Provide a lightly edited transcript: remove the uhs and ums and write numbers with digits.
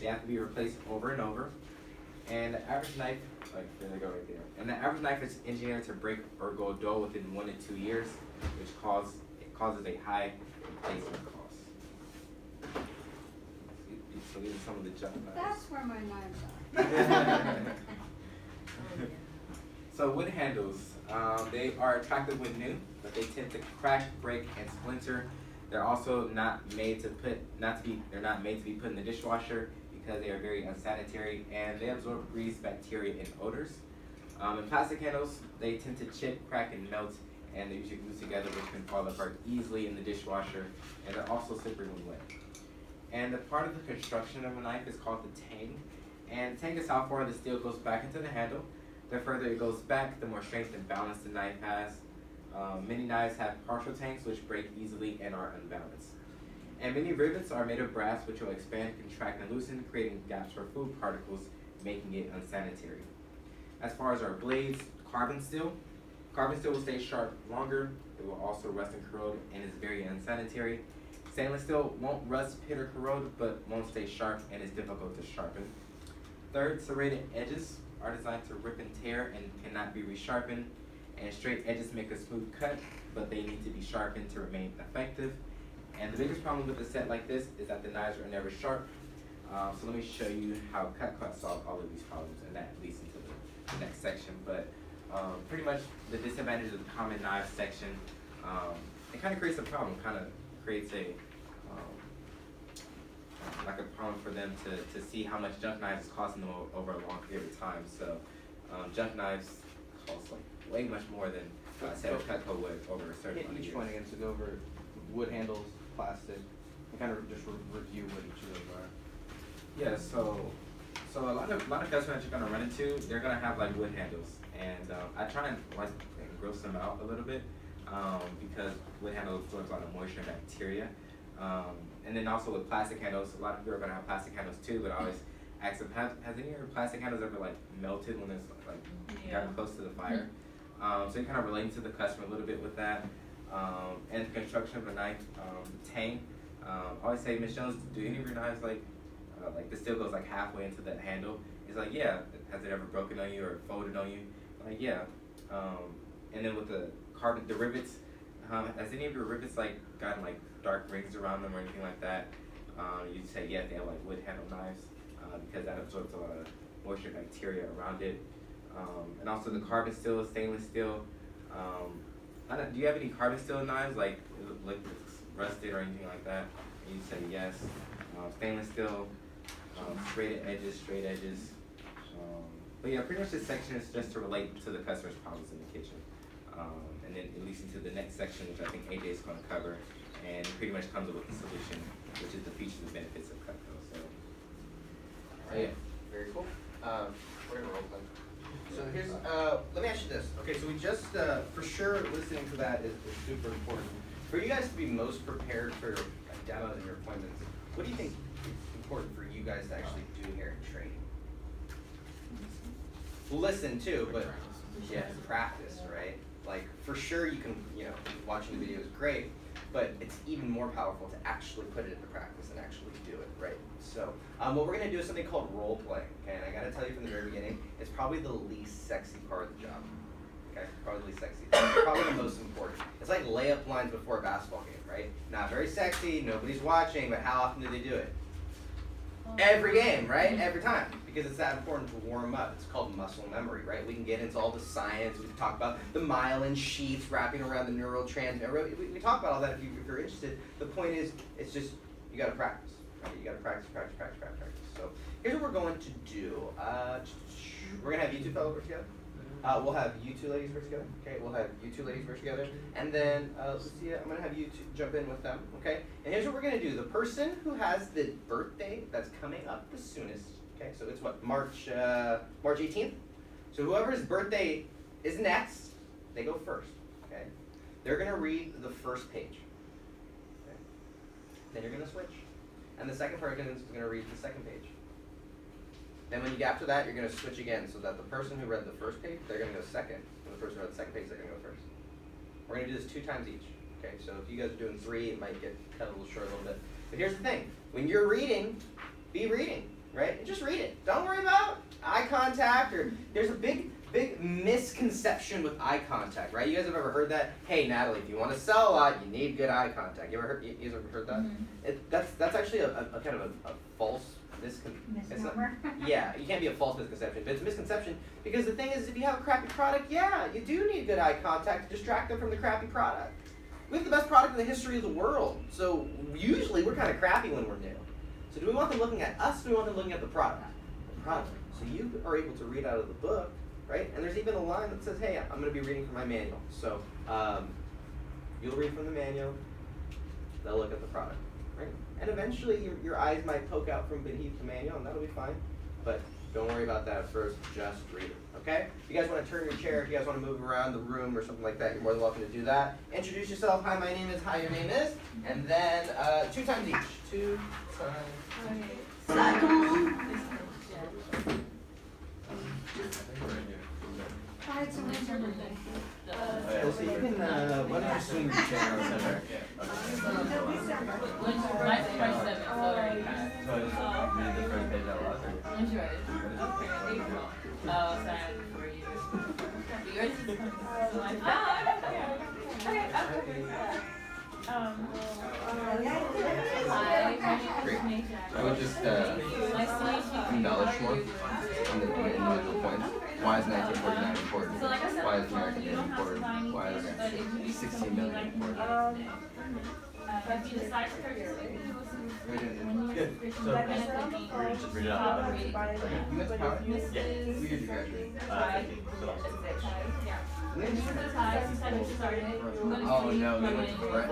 They have to be replaced over and over. And the average knife, like there they go right there. And the average knife is engineered to break or go dull within 1 to 2 years, which causes a high replacement cost. So these are some of the junk knives. That's where my knives are. So wood handles, they are attractive when new, but they tend to crack, break, and splinter. They're also not made to be put in the dishwasher because they are very unsanitary and they absorb grease, bacteria, and odors. In plastic handles, they tend to chip, crack, and melt, and they're usually glued together, which can fall apart easily in the dishwasher, and they're also slippery when wet. And the part of the construction of a knife is called the tang, and the tang is how far the steel goes back into the handle. The further it goes back, the more strength and balance the knife has. Many knives have partial tangs, which break easily and are unbalanced. And many rivets are made of brass, which will expand, contract, and loosen, creating gaps for food particles, making it unsanitary. As far as our blades, carbon steel will stay sharp longer. It will also rust and corrode and is very unsanitary. Stainless steel won't rust, pit, or corrode, but won't stay sharp and is difficult to sharpen. Third, serrated edges are designed to rip and tear and cannot be resharpened. And straight edges make a smooth cut, but they need to be sharpened to remain effective. And the biggest problem with a set like this is that the knives are never sharp. So let me show you how cut solve all of these problems, and that leads into the next section. But pretty much the disadvantages of the common knives section, it kind of creates a problem, creates a like a problem for them to see how much junk knives is costing them over a long period of time. So junk knives cost like way much more than a set of Cutco would over a certain amount of years. Each one again to go over wood handles, plastic, and kind of just review what each of those are. Yeah, so a lot of customers that you're gonna run into, they're gonna have like wood handles, and I try and like gross them out a little bit because wood handle absorbs a lot of moisture and bacteria. And then also with plastic handles, a lot of people are gonna have plastic handles too, but I always ask them, has any of your plastic handles ever like melted when it's like gotten close to the fire? So you're kind of relating to the customer a little bit with that. And the construction of a knife, tang. I always say, Ms. Jones, do any of your knives like the steel goes like halfway into the handle? It's like, yeah. Has it ever broken on you or folded on you? Like, yeah. And then with the rivets, has any of your rivets like gotten like dark rings around them or anything like that? You'd say, yeah, they have like wood handle knives because that absorbs a lot of moisture and bacteria around it. And also the carbon steel, stainless steel. Do you have any carbon steel knives like it's rusted or anything like that? And you'd say yes. Stainless steel, straight edges. But yeah, pretty much this section is just to relate to the customer's problems in the kitchen. And then it leads into the next section, which I think AJ is going to cover, and it pretty much comes up with the solution, which is the features and benefits of Cutco. So, yeah, very cool. We're gonna role play. So here's, let me ask you this. Okay, so we just, for sure, listening to that is super important. For you guys to be most prepared for demos and your appointments, what do you think is important for you guys to actually do here in training? Listen too, but yeah, practice, right? Like for sure you can, watching the video is great, but it's even more powerful to actually put it into practice and actually do it, right? So what we're gonna do is something called role play, okay? And I gotta tell you from the very beginning, it's probably the least sexy part of the job. Okay, probably the least sexy. Probably the most important. It's like layup lines before a basketball game, right? Not very sexy, nobody's watching, but how often do they do it? Every game, right? Every time. Because it's that important to warm up. It's called muscle memory, right? We can get into all the science. We can talk about the myelin sheaths wrapping around the neurotransmitter. We talk about all that if you're interested. The point is, it's just, you got to practice. Right? You got to practice. So here's what we're going to do. We're going to have you two fellows work together. We'll have you two ladies work together. Okay, we'll have you two ladies work together. And then, let's see, I'm going to have you two jump in with them. Okay, and here's what we're going to do. The person who has the birthday that's coming up the soonest, okay, so it's what, March 18th? So whoever's birthday is next, they go first, okay? They're going to read the first page. Okay? Then you're going to switch. And the second person is going to read the second page. Then when you get after that, you're going to switch again so that the person who read the first page, they're going to go second. And the person who read the second page, they're going to go first. We're going to do this 2 times each. Okay, so if you guys are doing 3, it might get cut a little short a little bit. But here's the thing. When you're reading, be reading. right? And just read it. Don't worry about eye contact, or there's a big misconception with eye contact, right? You guys have ever heard that? Hey, Natalie, if you want to sell a lot, you need good eye contact. You guys ever heard that? Mm-hmm. That's actually a kind of a false Misnomer? yeah, you can't be a false misconception, but it's a misconception because the thing is, if you have a crappy product, yeah, you do need good eye contact to distract them from the crappy product. We have the best product in the history of the world, so usually we're kind of crappy when we're new. So do we want them looking at us, or do we want them looking at the product? The product. So you are able to read out of the book, right? And there's even a line that says, hey, I'm going to be reading from my manual. So you'll read from the manual, they'll look at the product, right? And eventually your eyes might poke out from beneath the manual, and that'll be fine. But don't worry about that at first, just read it, okay? If you guys want to turn your chair, if you guys want to move around the room or something like that, you're more than welcome to do that. Introduce yourself, hi, my name is, hi, your name is, and then 2 times each. 2 times. Hi, it's a winter birthday. So you can, why don't you swing your chair around center? I would just embellish more on the individual points. Why is 1949 important? Why is American Day important? Why is 16 million important? If you decide to purchase it, Good. So, we're gonna just read it out loud. You guys power? Yeah. We did graduate. yeah. Oh no, you went to Brett.